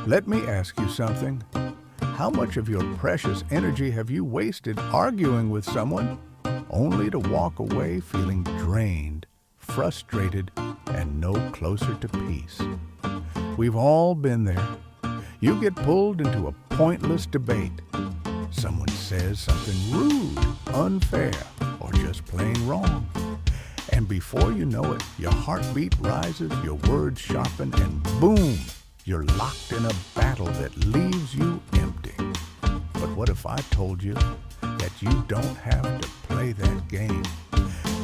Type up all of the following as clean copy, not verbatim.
Let me ask you something. How much of your precious energy have you wasted arguing with someone only to walk away feeling drained, frustrated, and no closer to peace? We've all been there. You get pulled into a pointless debate. Someone says something rude, unfair, or just plain wrong. And before you know it, your heartbeat rises, your words sharpen, and boom, you're locked in a battle that leaves you empty. But what if I told you that you don't have to play that game?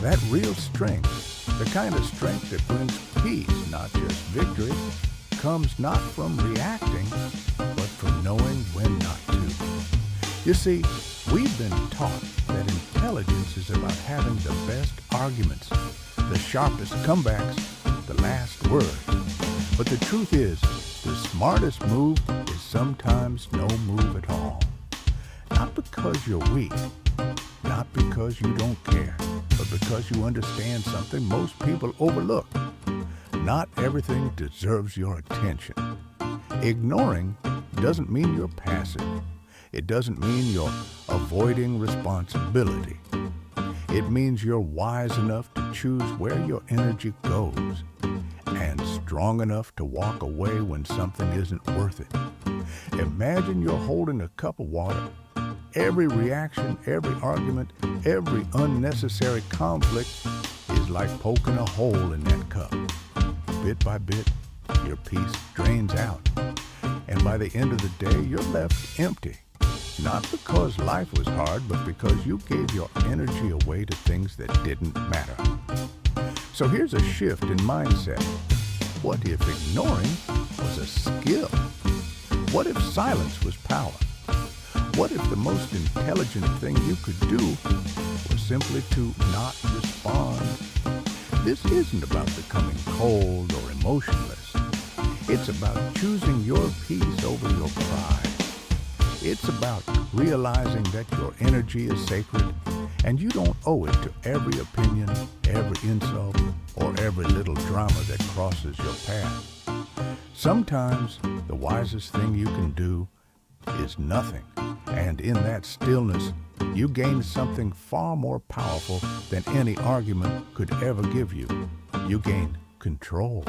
That real strength, the kind of strength that brings peace, not just victory, comes not from reacting, but from knowing when not to. You see, we've been taught that intelligence is about having the best arguments, the sharpest comebacks, the last word. But the truth is, the smartest move is sometimes no move at all. Not because you're weak, not because you don't care, but because you understand something most people overlook. Not everything deserves your attention. Ignoring doesn't mean you're passive. It doesn't mean you're avoiding responsibility. It means you're wise enough to choose where your energy goes and strong enough to walk away when something isn't worth it. Imagine you're holding a cup of water. Every reaction, every argument, every unnecessary conflict is like poking a hole in that cup. Bit by bit, your peace drains out. And by the end of the day, you're left empty. Not because life was hard, but because you gave your energy away to things that didn't matter. So here's a shift in mindset. What if ignoring was a skill? What if silence was power? What if the most intelligent thing you could do was simply to not respond? This isn't about becoming cold or emotionless. It's about choosing your peace over your pride. It's about realizing that your energy is sacred and you don't owe it to every opinion, every insult, or every little drama that crosses your path. Sometimes the wisest thing you can do is nothing, and in that stillness, you gain something far more powerful than any argument could ever give you. You gain control.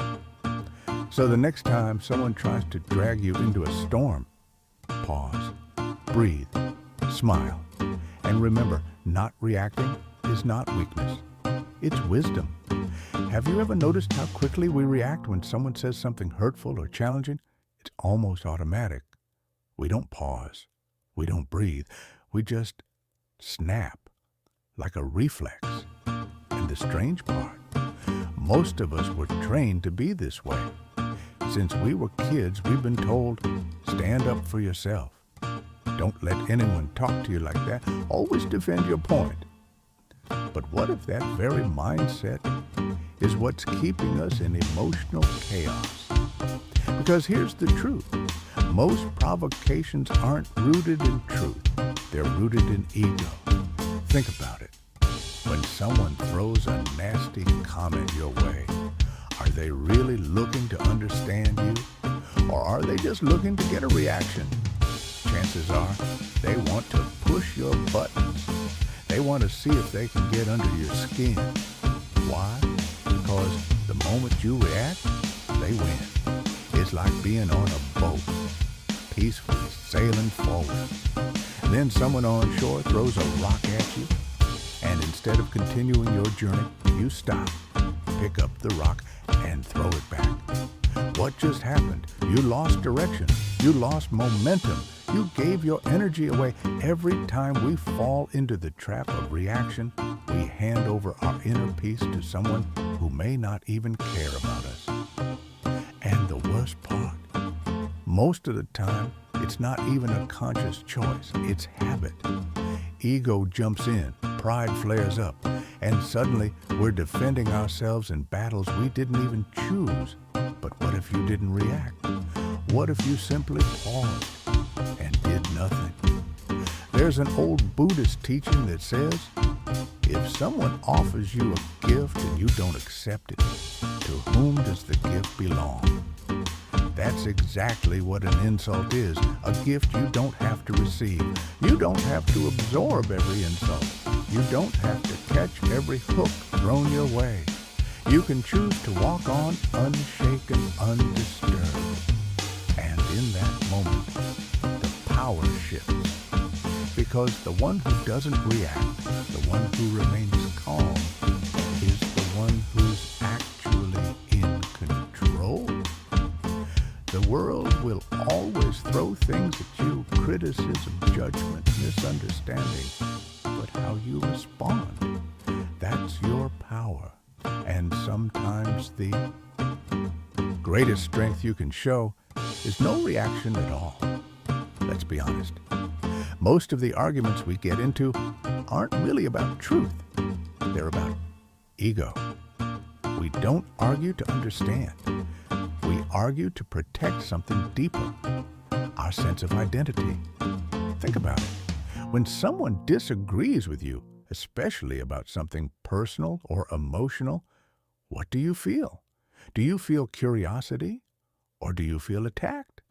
So the next time someone tries to drag you into a storm, pause, breathe, smile, and remember, not reacting is not weakness. It's wisdom. Have you ever noticed how quickly we react when someone says something hurtful or challenging? It's almost automatic. We don't pause. We don't breathe. We just snap like a reflex. And the strange part, most of us were trained to be this way. Since we were kids, we've been told, stand up for yourself. Don't let anyone talk to you like that. Always defend your point. But what if that very mindset is what's keeping us in emotional chaos? Because here's the truth. Most provocations aren't rooted in truth. They're rooted in ego. Think about it. When someone throws a nasty comment your way, are they really looking to understand you? Or are they just looking to get a reaction? Chances are they want to push your buttons. They want to see if they can get under your skin. Why? Because the moment you react, they win. It's like being on a boat, peacefully sailing forward. Then someone on shore throws a rock at you, and instead of continuing your journey, you stop, pick up the rock, and throw it back. What just happened? You lost direction. You lost momentum. You gave your energy away. Every time we fall into the trap of reaction, we hand over our inner peace to someone who may not even care about us. And the worst part, most of the time, it's not even a conscious choice. It's habit. Ego jumps in, pride flares up, and suddenly we're defending ourselves in battles we didn't even choose. But what if you didn't react? What if you simply paused and did nothing? There's an old Buddhist teaching that says, if someone offers you a gift and you don't accept it, to whom does the gift belong? That's exactly what an insult is, a gift you don't have to receive. You don't have to absorb every insult. You don't have to catch every hook thrown your way. You can choose to walk on unshaken, undisturbed. And in that moment, the power shifts. Because the one who doesn't react, the one who remains calm, is the one who's actually in control. The world will always throw things at you, criticism, judgment, misunderstanding. But how you respond, that's your power. And sometimes the greatest strength you can show is no reaction at all. Let's be honest. Most of the arguments we get into aren't really about truth. They're about ego. We don't argue to understand. We argue to protect something deeper, our sense of identity. Think about it. When someone disagrees with you, especially about something personal or emotional, what do you feel? Do you feel curiosity or do you feel attacked?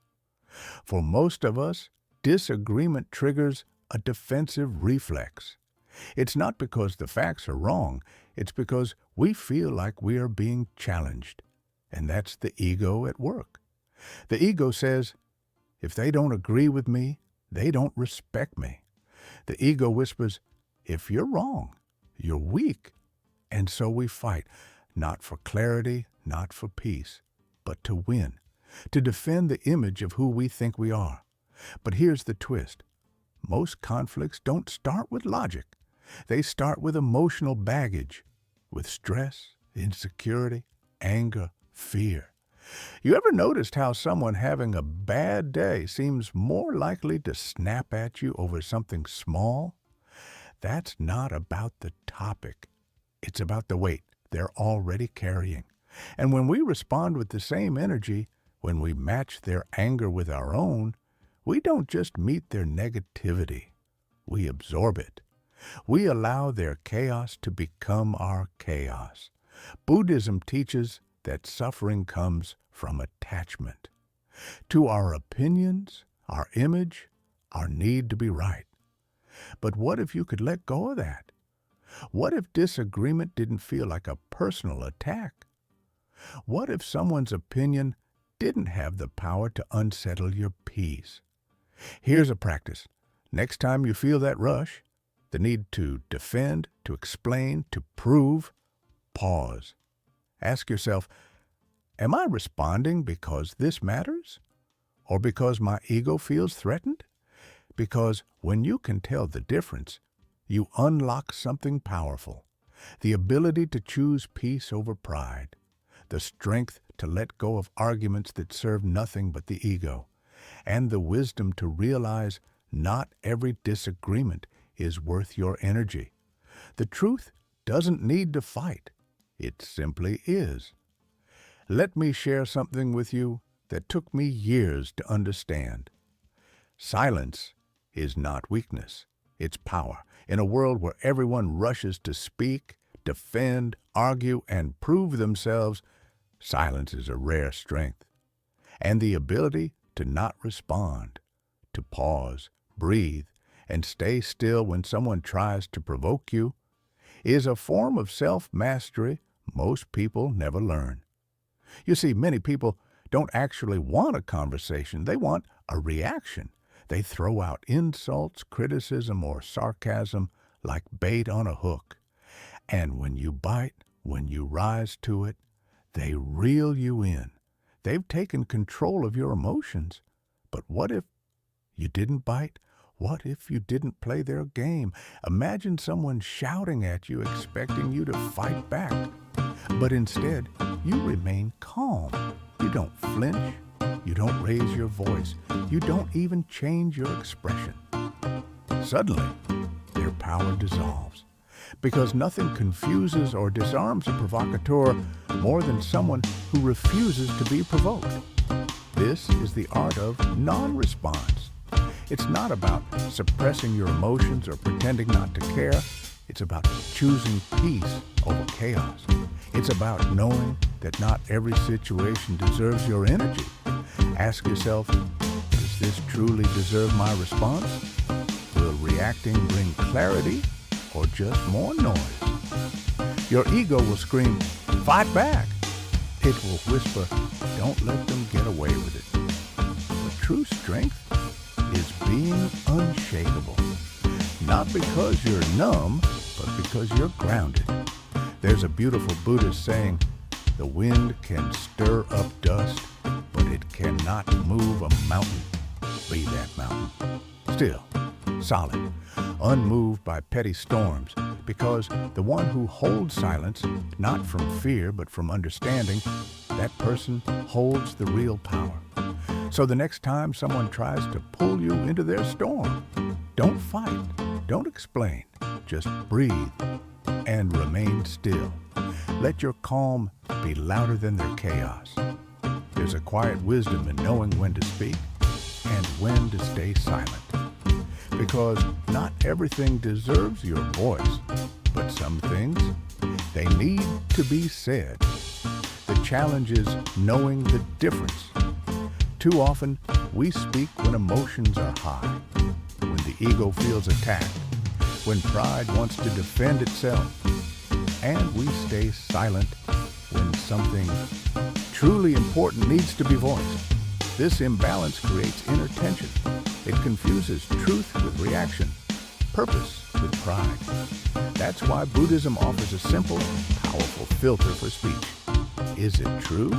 For most of us, disagreement triggers a defensive reflex. It's not because the facts are wrong, it's because we feel like we are being challenged. And that's the ego at work. The ego says, if they don't agree with me, they don't respect me. The ego whispers, if you're wrong, you're weak. And so we fight, not for clarity, not for peace, but to win, to defend the image of who we think we are. But here's the twist. Most conflicts don't start with logic. They start with emotional baggage, with stress, insecurity, anger, fear. You ever noticed how someone having a bad day seems more likely to snap at you over something small? That's not about the topic. It's about the weight they're already carrying. And when we respond with the same energy, when we match their anger with our own, we don't just meet their negativity. We absorb it. We allow their chaos to become our chaos. Buddhism teaches that suffering comes from attachment to our opinions, our image, our need to be right. But what if you could let go of that? What if disagreement didn't feel like a personal attack? What if someone's opinion didn't have the power to unsettle your peace? Here's a practice. Next time you feel that rush, the need to defend, to explain, to prove, pause. Ask yourself, am I responding because this matters? Or because my ego feels threatened? Because when you can tell the difference, you unlock something powerful. The ability to choose peace over pride. The strength to let go of arguments that serve nothing but the ego. And the wisdom to realize not every disagreement is worth your energy. The truth doesn't need to fight. It simply is. Let me share something with you that took me years to understand. Silence is not weakness. It's power. In a world where everyone rushes to speak, defend, argue, and prove themselves, silence is a rare strength. And the ability to not respond, to pause, breathe, and stay still when someone tries to provoke you, is a form of self-mastery most people never learn. You see, many people don't actually want a conversation. They want a reaction. They throw out insults, criticism, or sarcasm like bait on a hook. And when you bite, when you rise to it, they reel you in. They've taken control of your emotions. But what if you didn't bite? What if you didn't play their game? Imagine someone shouting at you, expecting you to fight back. But instead, you remain calm. You don't flinch. You don't raise your voice. You don't even change your expression. Suddenly, their power dissolves. Because nothing confuses or disarms a provocateur more than someone who refuses to be provoked. This is the art of non-response. It's not about suppressing your emotions or pretending not to care. It's about choosing peace over chaos. It's about knowing that not every situation deserves your energy. Ask yourself, does this truly deserve my response? Will reacting bring clarity or just more noise? Your ego will scream, fight back. It will whisper, don't let them get away with it. But true strength is being unshakable. Not because you're numb, but because you're grounded. There's a beautiful Buddhist saying, the wind can stir up dust, but it cannot move a mountain. Be that mountain. Still, solid, unmoved by petty storms, because the one who holds silence, not from fear but from understanding, that person holds the real power. So the next time someone tries to pull you into their storm, don't fight, don't explain, just breathe and remain still. Let your calm be louder than their chaos. There's a quiet wisdom in knowing when to speak and when to stay silent. Because not everything deserves your voice, but some things, they need to be said. The challenge is knowing the difference. Too often, we speak when emotions are high, when the ego feels attacked, when pride wants to defend itself, and we stay silent when something truly important needs to be voiced. This imbalance creates inner tension. It confuses truth with reaction, purpose with pride. That's why Buddhism offers a simple, powerful filter for speech. Is it true?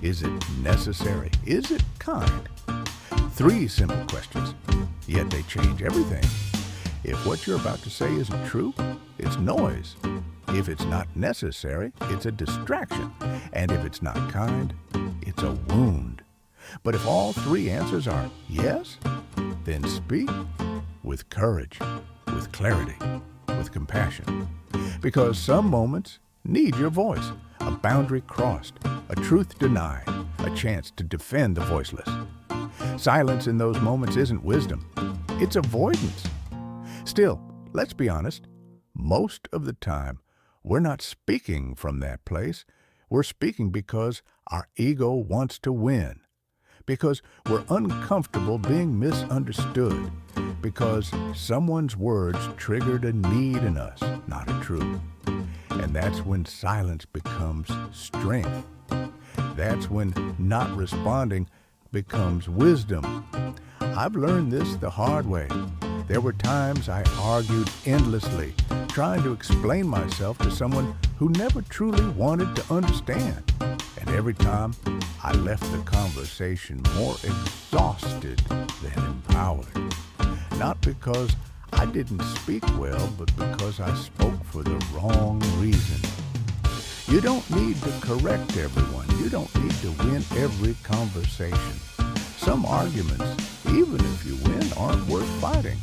Is it necessary? Is it kind? 3 simple questions, yet they change everything. If what you're about to say isn't true, it's noise. If it's not necessary, it's a distraction. And if it's not kind, it's a wound. But if all 3 answers are yes, then speak with courage, with clarity, with compassion. Because some moments need your voice, a boundary crossed, a truth denied, a chance to defend the voiceless. Silence in those moments isn't wisdom, it's avoidance. Still, let's be honest, most of the time, we're not speaking from that place. We're speaking because our ego wants to win, because we're uncomfortable being misunderstood, because someone's words triggered a need in us, not a truth. And that's when silence becomes strength. That's when not responding becomes wisdom. I've learned this the hard way. There were times I argued endlessly, trying to explain myself to someone who never truly wanted to understand. And every time, I left the conversation more exhausted than empowered. Not because I didn't speak well, but because I spoke for the wrong reason. You don't need to correct everyone. You don't need to win every conversation. Some arguments, even if you win, aren't worth fighting.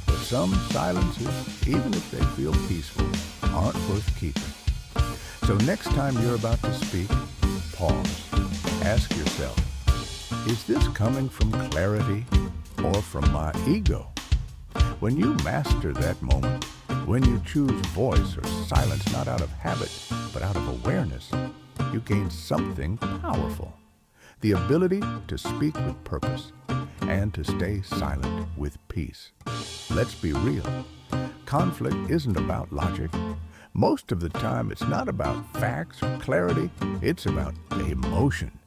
But some silences, even if they feel peaceful, aren't worth keeping. So next time you're about to speak, pause. Ask yourself, is this coming from clarity or from my ego? When you master that moment, when you choose voice or silence not out of habit, but out of awareness, you gain something powerful. The ability to speak with purpose and to stay silent with peace. Let's be real. Conflict isn't about logic. Most of the time, it's not about facts or clarity. It's about emotion.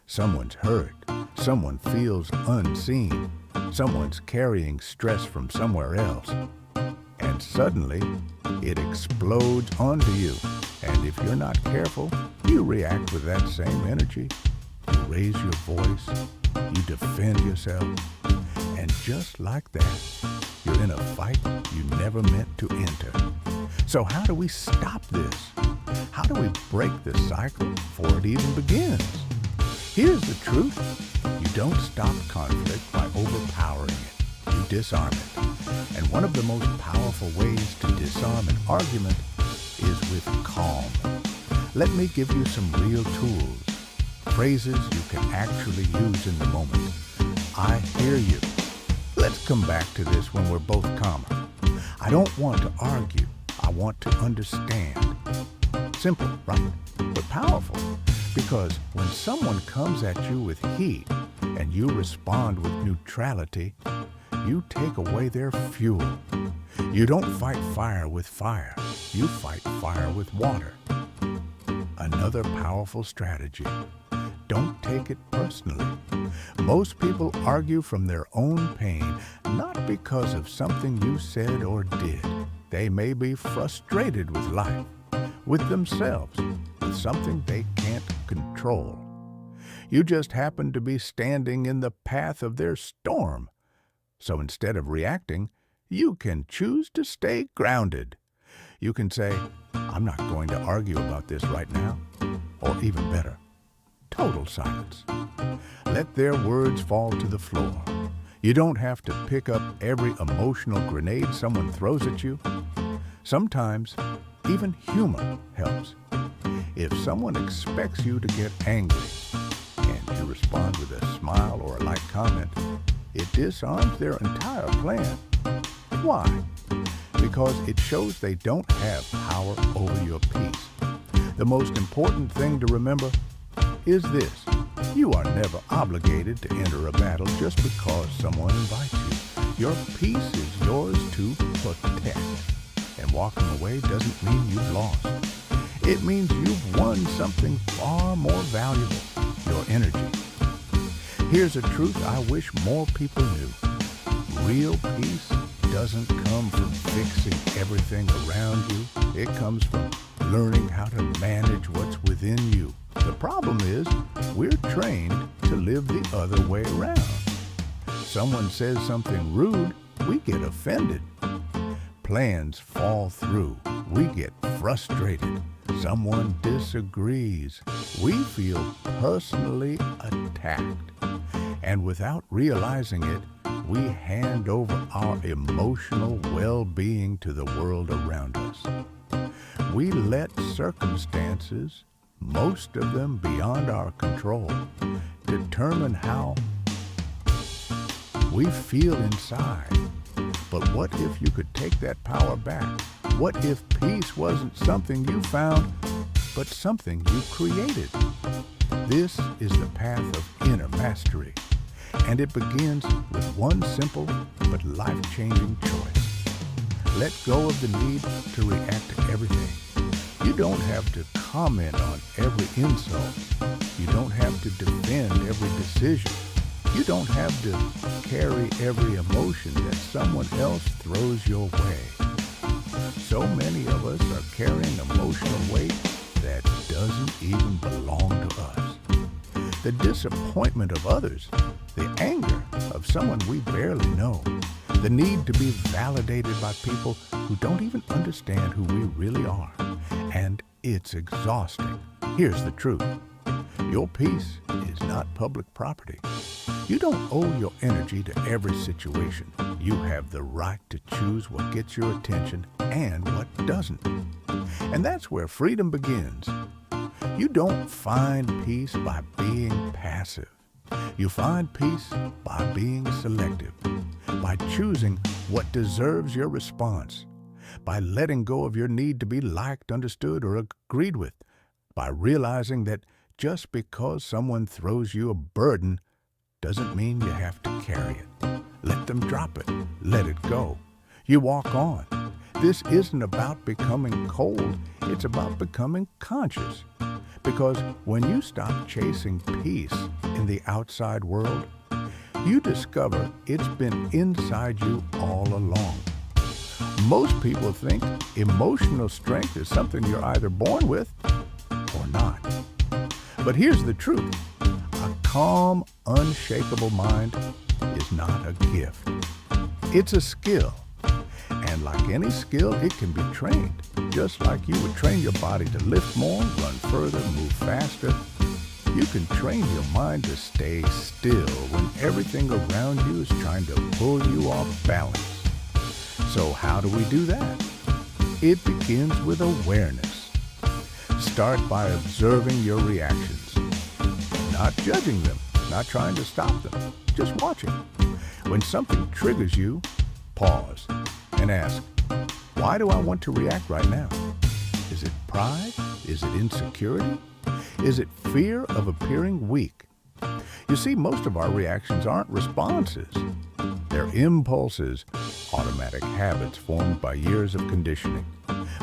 Someone's hurt. Someone feels unseen. Someone's carrying stress from somewhere else. And suddenly, it explodes onto you. And if you're not careful, you react with that same energy. You raise your voice. You defend yourself. And just like that, you're in a fight you never meant to enter. So how do we stop this? How do we break the cycle before it even begins? Here's the truth. You don't stop conflict by overpowering it. You disarm it. And one of the most powerful ways to disarm an argument is with calm. Let me give you some real tools, phrases you can actually use in the moment. I hear you. Let's come back to this when we're both calmer. I don't want to argue. I want to understand. Simple, right? But powerful. Because when someone comes at you with heat and you respond with neutrality, you take away their fuel. You don't fight fire with fire. You fight fire with water. Another powerful strategy. Don't take it personally. Most people argue from their own pain, not because of something you said or did. They may be frustrated with life, with themselves, with something they can't control. You just happen to be standing in the path of their storm. So instead of reacting, you can choose to stay grounded. You can say, I'm not going to argue about this right now. Or even better, total silence. Let their words fall to the floor. You don't have to pick up every emotional grenade someone throws at you. Sometimes, even humor helps. If someone expects you to get angry, and you respond with a smile or a light comment, it disarms their entire plan. Why? Because it shows they don't have power over your peace. The most important thing to remember is this. You are never obligated to enter a battle just because someone invites you. Your peace is yours to protect. And walking away doesn't mean you've lost. It means you've won something far more valuable, your energy. Here's a truth I wish more people knew. Real peace doesn't come from fixing everything around you. It comes from learning how to manage what's within you. The problem is, we're trained to live the other way around. Someone says something rude, we get offended. Plans fall through, we get frustrated. Someone disagrees, we feel personally attacked. And without realizing it, we hand over our emotional well-being to the world around us. We let circumstances, most of them beyond our control, determine how we feel inside. But what if you could take that power back? What if peace wasn't something you found, but something you created? This is the path of inner mastery, and it begins with one simple but life-changing choice. Let go of the need to react to everything. You don't have to comment on every insult. You don't have to defend every decision. You don't have to carry every emotion that someone else throws your way. So many of us are carrying emotional weight that doesn't even belong to us. The disappointment of others, the anger of someone we barely know, the need to be validated by people who don't even understand who we really are. And it's exhausting. Here's the truth. Your peace is not public property. You don't owe your energy to every situation. You have the right to choose what gets your attention and what doesn't. And that's where freedom begins. You don't find peace by being passive. You find peace by being selective, by choosing what deserves your response, by letting go of your need to be liked, understood, or agreed with, by realizing that just because someone throws you a burden doesn't mean you have to carry it. Let them drop it. Let it go. You walk on. This isn't about becoming cold. It's about becoming conscious. Because when you stop chasing peace in the outside world, you discover it's been inside you all along. Most people think emotional strength is something you're either born with or not. But here's the truth. A calm, unshakable mind is not a gift. It's a skill. And like any skill, it can be trained. Just like you would train your body to lift more, run further, move faster, you can train your mind to stay still when everything around you is trying to pull you off balance. So how do we do that? It begins with awareness. Start by observing your reactions. Not judging them, not trying to stop them, just watching. When something triggers you, pause and ask, why do I want to react right now? Is it pride? Is it insecurity? Is it fear of appearing weak? You see, most of our reactions aren't responses. They're impulses, automatic habits formed by years of conditioning.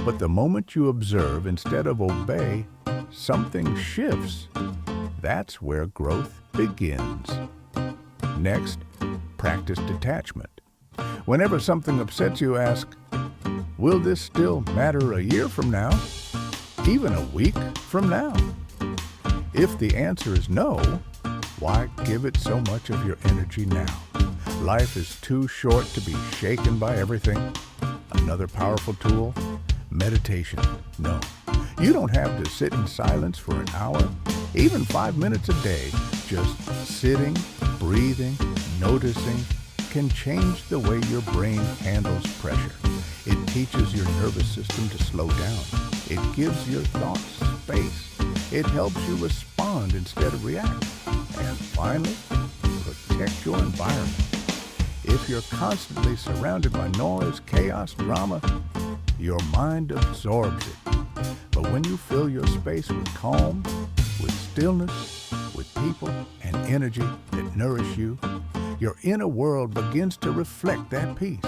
But the moment you observe instead of obey, something shifts. That's where growth begins. Next, practice detachment. Whenever something upsets you, ask, will this still matter a year from now? Even a week from now? If the answer is no, why give it so much of your energy now? Life is too short to be shaken by everything. Another powerful tool, meditation. No, you don't have to sit in silence for an hour, even 5 minutes a day. Just sitting, breathing, noticing can change the way your brain handles pressure. It teaches your nervous system to slow down. It gives your thoughts space. It helps you respond instead of react. And finally, protect your environment. If you're constantly surrounded by noise, chaos, drama, your mind absorbs it. But when you fill your space with calm, with stillness, with people and energy that nourish you, your inner world begins to reflect that peace.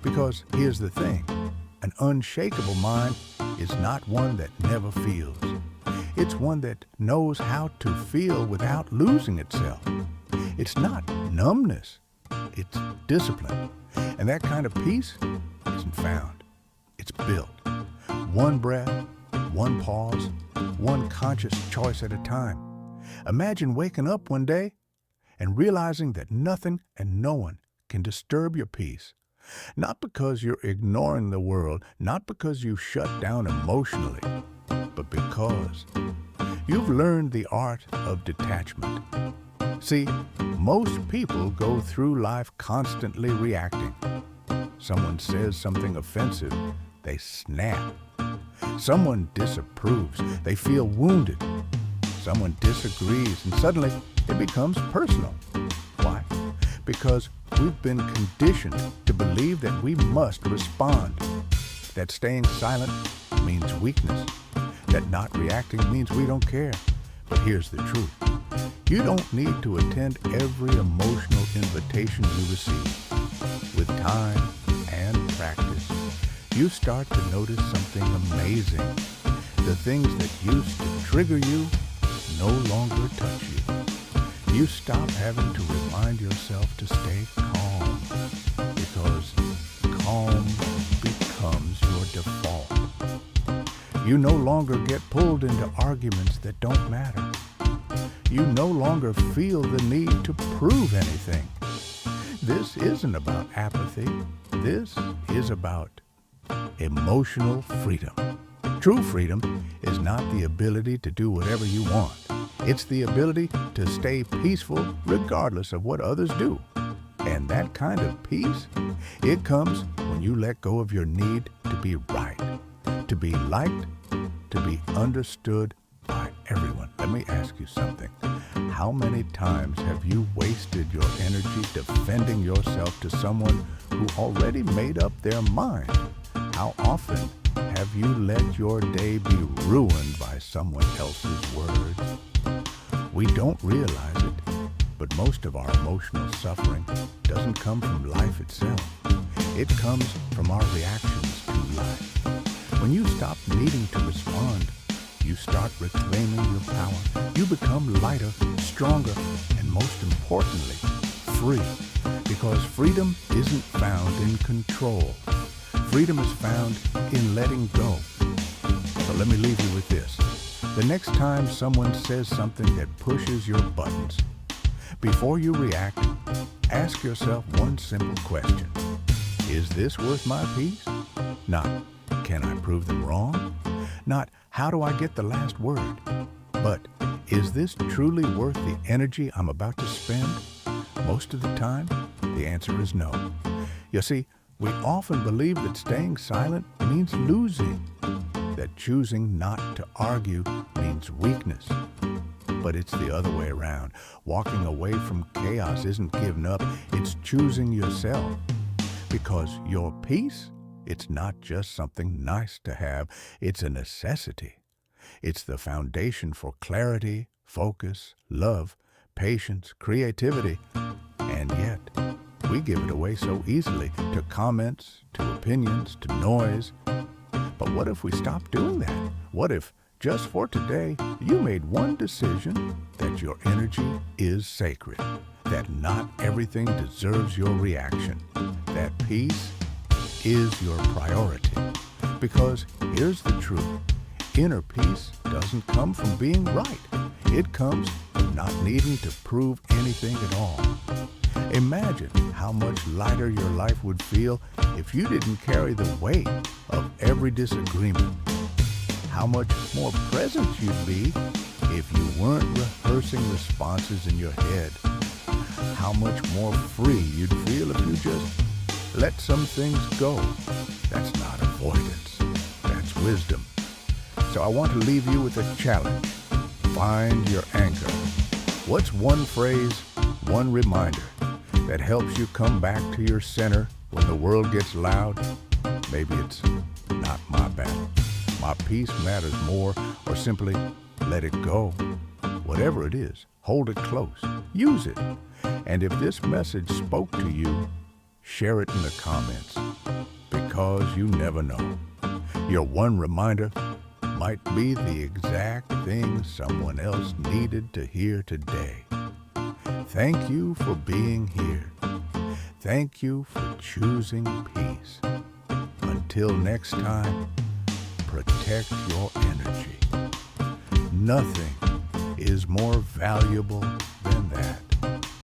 Because here's the thing, an unshakable mind is not one that never feels. It's one that knows how to feel without losing itself. It's not numbness, it's discipline. And that kind of peace isn't found, it's built. One breath, one pause, one conscious choice at a time. Imagine waking up one day and realizing that nothing and no one can disturb your peace. Not because you're ignoring the world, not because you shut down emotionally, but because you've learned the art of detachment. See, most people go through life constantly reacting. Someone says something offensive, they snap. Someone disapproves, they feel wounded. Someone disagrees, and suddenly it becomes personal. Why? Because we've been conditioned to believe that we must respond, that staying silent means weakness, that not reacting means we don't care. But here's the truth. You don't need to attend every emotional invitation you receive. With time and practice, you start to notice something amazing. The things that used to trigger you no longer touch you. You stop having to remind yourself to stay calm, because calm becomes your default. You no longer get pulled into arguments that don't matter. You no longer feel the need to prove anything. This isn't about apathy. This is about emotional freedom. True freedom is not the ability to do whatever you want. It's the ability to stay peaceful regardless of what others do. And that kind of peace, it comes when you let go of your need to be right, to be liked, to be understood by everyone. Let me ask you something. How many times have you wasted your energy defending yourself to someone who already made up their mind? How often have you let your day be ruined by someone else's words? We don't realize it, but most of our emotional suffering doesn't come from life itself. It comes from our reactions to life. When you stop needing to respond, you start reclaiming your power. You become lighter, stronger, and most importantly, free. Because freedom isn't found in control. Freedom is found in letting go. So let me leave you with this. The next time someone says something that pushes your buttons, before you react, ask yourself one simple question. Is this worth my peace? Not, can I prove them wrong? Not, how do I get the last word? But, is this truly worth the energy I'm about to spend? Most of the time, the answer is no. You see, we often believe that staying silent means losing, that choosing not to argue means weakness. But it's the other way around. Walking away from chaos isn't giving up, it's choosing yourself. Because your peace, it's not just something nice to have, it's a necessity. It's the foundation for clarity, focus, love, patience, creativity, and yet we give it away so easily to comments, to opinions, to noise. But what if we stopped doing that? What if, just for today, you made one decision that your energy is sacred, that not everything deserves your reaction, that peace is your priority? Because here's the truth. Inner peace doesn't come from being right. It comes from not needing to prove anything at all. Imagine how much lighter your life would feel if you didn't carry the weight of every disagreement. How much more present you'd be if you weren't rehearsing responses in your head. How much more free you'd feel if you just let some things go. That's not avoidance. That's wisdom. So I want to leave you with a challenge. Find your anchor. What's one phrase, one reminder that helps you come back to your center when the world gets loud? Maybe it's not my battle. My peace matters more, or simply let it go. Whatever it is, hold it close. Use it. And if this message spoke to you, share it in the comments, because you never know. Your one reminder might be the exact thing someone else needed to hear today. Thank you for being here. Thank you for choosing peace. Until next time, protect your energy. Nothing is more valuable